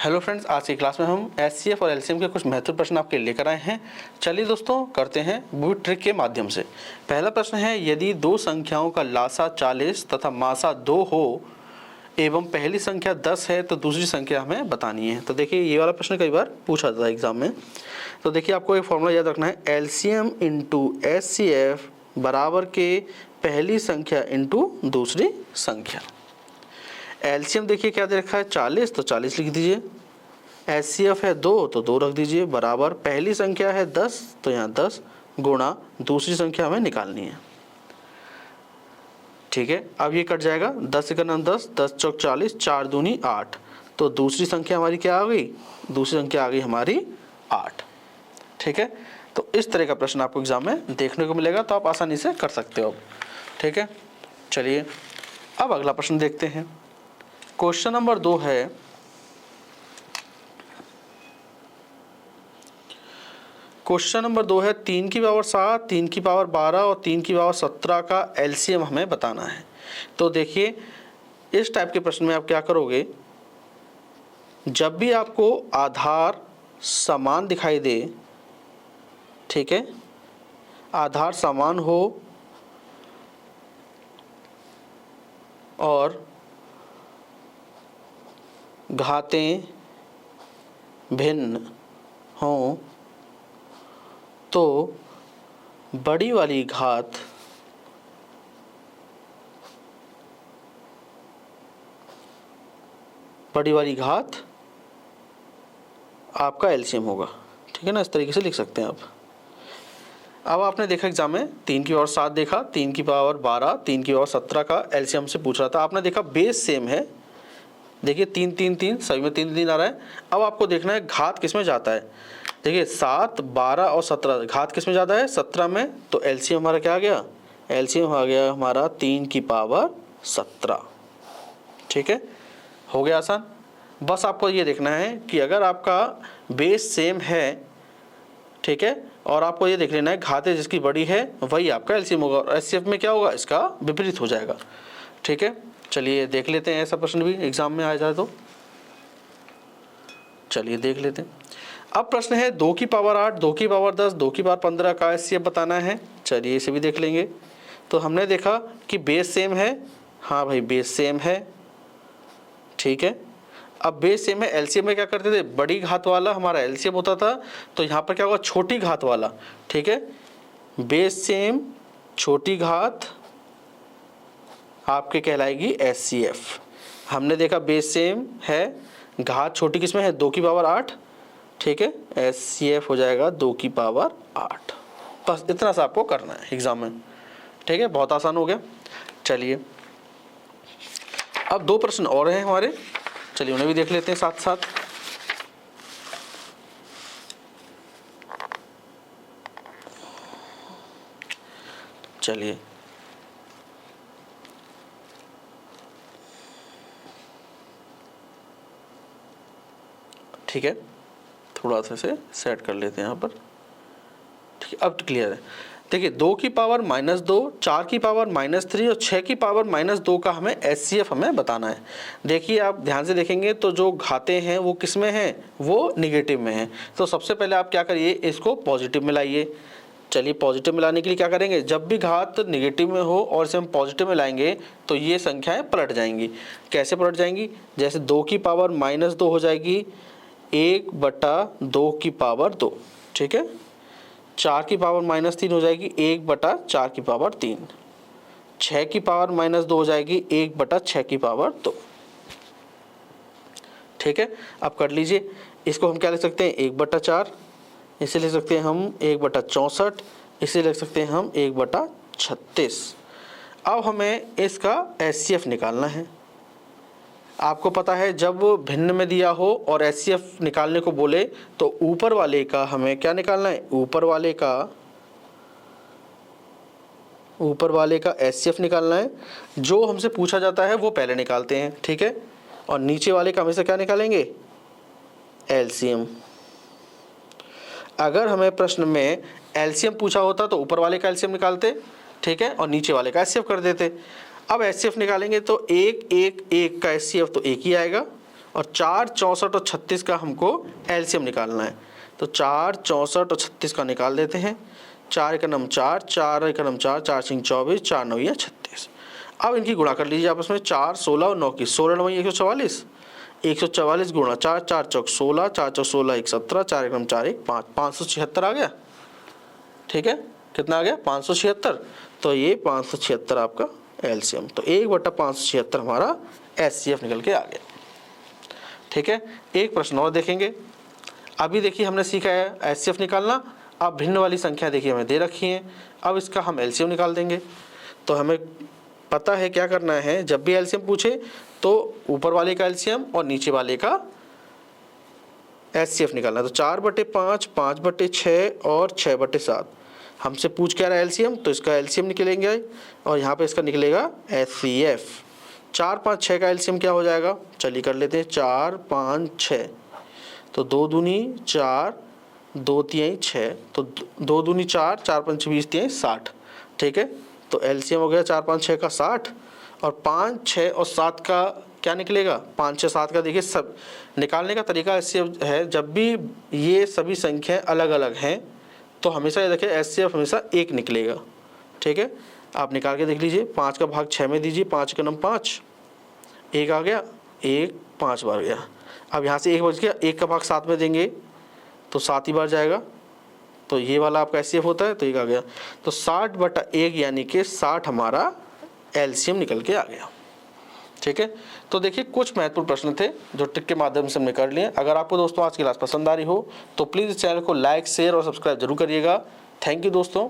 Hello friends, आज की class में हम एचसीएफ और एलसीएम के कुछ महत्वपूर्ण प्रश्न आपके लेकर आए हैं। चलिए दोस्तों करते हैं वो ट्रिक के माध्यम से। पहला प्रश्न है, यदि दो संख्याओं का लासा 40 तथा मासा 2 हो एवं पहली संख्या 10 है तो दूसरी संख्या हमें बतानी है। तो देखिए ये वाला प्रश्न कई बार पूछा जाता है एग्जाम में। तो देखिए आपको एक फॉर्मूला याद रखना है, एलसीएम इंटू एचसीएफ बराबर के पहली संख्या इंटू दूसरी संख्या। एलसीएम देखिए क्या दे रखा है 40, तो 40 लिख दीजिए। एचसीएफ है 2 तो 2 रख दीजिए, बराबर पहली संख्या है 10 तो यहाँ 10 गुणा दूसरी संख्या हमें निकालनी है। ठीक है, अब ये कट जाएगा, 10 से करना 10, 10 चौक 40, 4 दूनी 8, तो दूसरी संख्या हमारी क्या आ गई? दूसरी संख्या आ गई हमारी 8। ठीक है, तो इस तरह का प्रश्न आपको एग्जाम में देखने को मिलेगा, तो आप आसानी से कर सकते हो। ठीक है, चलिए अब अगला प्रश्न देखते हैं। क्वेश्चन नंबर 2 है, क्वेश्चन नंबर 2 है 3 की पावर 7, 3 की पावर 12 और 3 की पावर 17 का एलसीएम हमें बताना है। तो देखिए इस टाइप के प्रश्न में आप क्या करोगे, जब भी आपको आधार समान दिखाई दे, ठीक है, आधार समान हो और घातें भिन्न हों तो बड़ी वाली घात आपका एलसीएम होगा। ठीक है ना, इस तरीके से लिख सकते हैं आप। अब आपने देखा एग्जाम में 3 की पावर 7 देखा, 3 की पावर 12, 3 की पावर 17 का एलसीएम से पूछ रहा था। आपने देखा बेस सेम है, देखिए 3 3 3 सभी में 3 3 आ रहा है। अब आपको देखना है घात किस में जाता है। देखिए 7, 12 और 17 घात किस में ज़्यादा है? 17 में। तो एलसीएम हमारा क्या आ गया? एलसीएम आ गया हमारा 3 की पावर 17। ठीक है, हो गया आसान। बस आपको ये देखना है कि अगर आपका बेस सेम है, ठीक है, और आपको ये देख लेना है घातें जिसकी बड़ी है वही आपका एलसीएम होगा, और एचसीएफ में क्या होगा? इसका विपरीत हो जाएगा। ठीक है, चलिए देख लेते हैं, ऐसा प्रश्न भी एग्जाम में आ जाए तो चलिए देख लेते हैं। अब प्रश्न है 2 की पावर 8, 2 की पावर 10, 2 की पावर 15 का एचसीएफ बताना है। चलिए इसे भी देख लेंगे। तो हमने देखा कि बेस सेम है, हाँ भाई बेस सेम है। ठीक है, अब बेस सेम है, एलसीएम में क्या करते थे? बड़ी घात वाला हमारा एलसीएम होता था, तो यहाँ पर क्या होगा? छोटी घात वाला। ठीक है, बेस सेम छोटी घात आपके कहलाएगी एचसीएफ। हमने देखा बेस सेम है, घात छोटी किसमें है? 2 की पावर 8। ठीक है, एचसीएफ हो जाएगा 2 की पावर 8। बस इतना सा आपको करना है एग्जाम में। ठीक है, बहुत आसान हो गया। चलिए अब 2 प्रश्न और हैं हमारे, चलिए उन्हें भी देख लेते हैं साथ साथ। चलिए ठीक है, थोड़ा सा से सेट कर लेते हैं यहाँ पर। ठीक है, अब क्लियर है। देखिए 2 की पावर -2, 4 की पावर -3 और 6 की पावर -2 का हमें एचसीएफ हमें बताना है। देखिए आप ध्यान से देखेंगे तो जो घातें हैं वो किस में हैं? वो निगेटिव में हैं। तो सबसे पहले आप क्या करिए, इसको पॉजिटिव में लाइए। चलिए पॉजिटिव में लाने के लिए क्या करेंगे, जब भी घात निगेटिव में हो और इसे हम पॉजिटिव में लाएंगे तो ये संख्याएँ पलट जाएंगी। कैसे पलट जाएंगी? जैसे 2 की पावर -2 हो जाएगी 1/2 की पावर 2। ठीक है, 4 की पावर -3 हो जाएगी 1/4 की पावर 3। 6 की पावर -2 हो जाएगी 1/6 की पावर 2। ठीक है, अब कर लीजिए, इसको हम क्या लिख सकते हैं? 1/4, इसे लिख सकते हैं हम 1/64, इसे लिख सकते हैं हम 1/36। अब हमें इसका एचसीएफ निकालना है। आपको पता है जब भिन्न में दिया हो और एचसीएफ निकालने को बोले तो ऊपर वाले का हमें क्या निकालना है? ऊपर वाले का एचसीएफ निकालना है। जो हमसे पूछा जाता है वो पहले निकालते हैं। ठीक है, और नीचे वाले का हमेशा क्या निकालेंगे? एलसीएम। अगर हमें प्रश्न में एलसीएम पूछा होता तो ऊपर वाले का एलसीएम निकालते, ठीक है, और नीचे वाले का एचसीएफ कर देते। अब एचसीएफ निकालेंगे तो 1 1 1 का एचसीएफ तो 1 ही आएगा, और 4, 64 और 36 का हमको एलसीएम निकालना है। तो 4, 64 और 36 का निकाल देते हैं। 4 एकम 4, 4 एकम 4, 4 सिंह 24, 4 9 या 36। अब इनकी गुणा कर लीजिए आपस में। 4, 16 और 9 की 16 9 144, 144 गुणा 4, 4 चौक 16, 4 चौक 16 1 17, 4 एकम 4 1 5, 576 आ गया। ठीक है, कितना आ गया 576। तो ये 576 आपका एलसीएम। तो 1/576 हमारा एचसीएफ निकल के आ गया। ठीक है, एक प्रश्न और देखेंगे। अभी देखिए हमने सीखा है एचसीएफ निकालना। अब भिन्न वाली संख्या देखिए हमें दे रखी है, अब इसका हम एलसीएम निकाल देंगे। तो हमें पता है क्या करना है, जब भी एलसीएम पूछे तो ऊपर वाले का एलसीएम और नीचे वाले का एचसीएफ निकालना है। तो 4/5, 5/6 और 6/7 हमसे पूछ क्या रहा है एलसीएम, तो इसका एलसीएम निकलेंगे और यहाँ पे इसका निकलेगा एचसीएफ। 4, 5, 6 का एलसीएम क्या हो जाएगा, चलिए कर लेते हैं। 4, 5, 6 तो 2 दूनी 4, 2 तिहाई 6, तो 2 दूनी 4, 4 5 20 तिहाई 60। ठीक है, तो एलसीएम हो गया 4, 5, 6 का 60 और 5, 6 और 7 का क्या निकलेगा। 5, 6, 7 का देखिए सब निकालने का तरीका ऐसे है, जब भी ये सभी संख्याएं अलग अलग हैं तो हमेशा ये देखिए एचसीएफ हमेशा 1 निकलेगा। ठीक है, आप निकाल के देख लीजिए। 5 का भाग 6 में दीजिए, 5 का 5, 1 आ गया, 1 5 बार गया। अब यहाँ से 1 बच गया, 1 का भाग 7 में देंगे तो 7 ही बार जाएगा। तो ये वाला आपका एचसीएफ होता है, तो 1 आ गया। तो 60/1 यानी कि 60 हमारा एलसीएम निकल के आ गया। ठीक है, तो देखिए कुछ महत्वपूर्ण प्रश्न थे जो ट्रिक के माध्यम से हमने कर लिए। अगर आपको दोस्तों आज की क्लास पसंद आ रही हो तो प्लीज़ इस चैनल को लाइक, शेयर और सब्सक्राइब जरूर करिएगा। थैंक यू दोस्तों।